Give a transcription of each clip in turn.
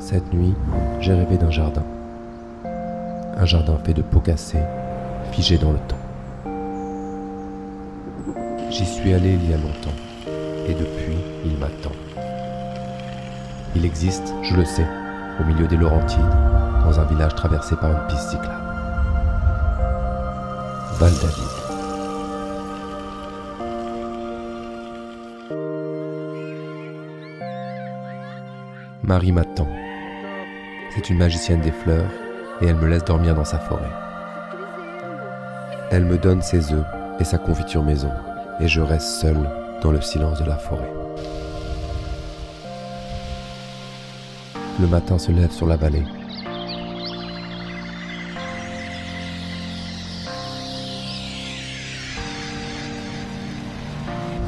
Cette nuit, j'ai rêvé d'un jardin. Un jardin fait de pots cassés, figé dans le temps. J'y suis allé il y a longtemps, et depuis, il m'attend. Il existe, je le sais, au milieu des Laurentides, dans un village traversé par une piste cyclable. Val-David. Marie m'attend. C'est une magicienne des fleurs et elle me laisse dormir dans sa forêt. Elle me donne ses œufs et sa confiture maison et je reste seul dans le silence de la forêt. Le matin se lève sur la vallée.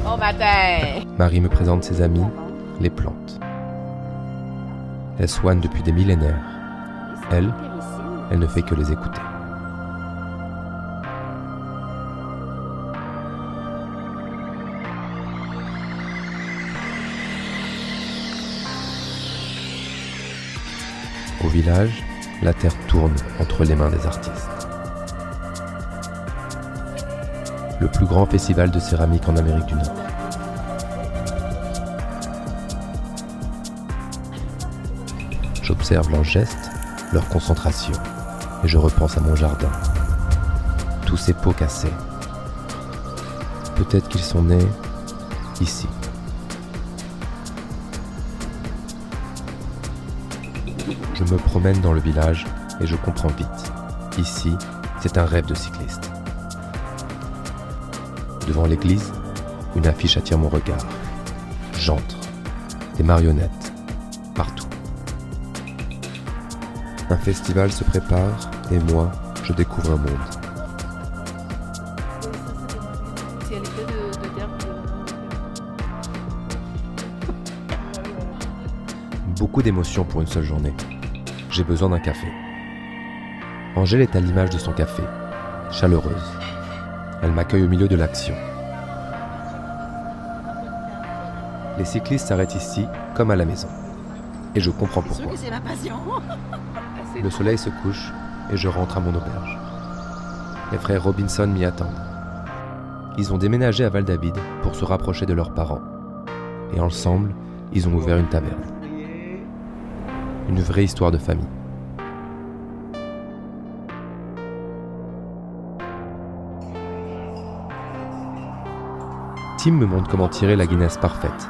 Bon matin! Marie me présente ses amis, les plantes. Elle soigne depuis des millénaires. Elle ne fait que les écouter. Au village, la terre tourne entre les mains des artistes. Le plus grand festival de céramique en Amérique du Nord. J'observe leurs gestes, leur concentration, et je repense à mon jardin. Tous ces pots cassés. Peut-être qu'ils sont nés ici. Je me promène dans le village et je comprends vite. Ici, c'est un rêve de cycliste. Devant l'église, une affiche attire mon regard. J'entre. Des marionnettes. Partout. Un festival se prépare et moi, je découvre un monde. Beaucoup d'émotions pour une seule journée. J'ai besoin d'un café. Angèle est à l'image de son café, chaleureuse. Elle m'accueille au milieu de l'action. Les cyclistes s'arrêtent ici comme à la maison. Et je comprends pourquoi. C'est ma passion. Le soleil se couche et je rentre à mon auberge. Les frères Robinson m'y attendent. Ils ont déménagé à Val-David pour se rapprocher de leurs parents. Et ensemble, ils ont ouvert une taverne. Une vraie histoire de famille. Tim me montre comment tirer la Guinness parfaite.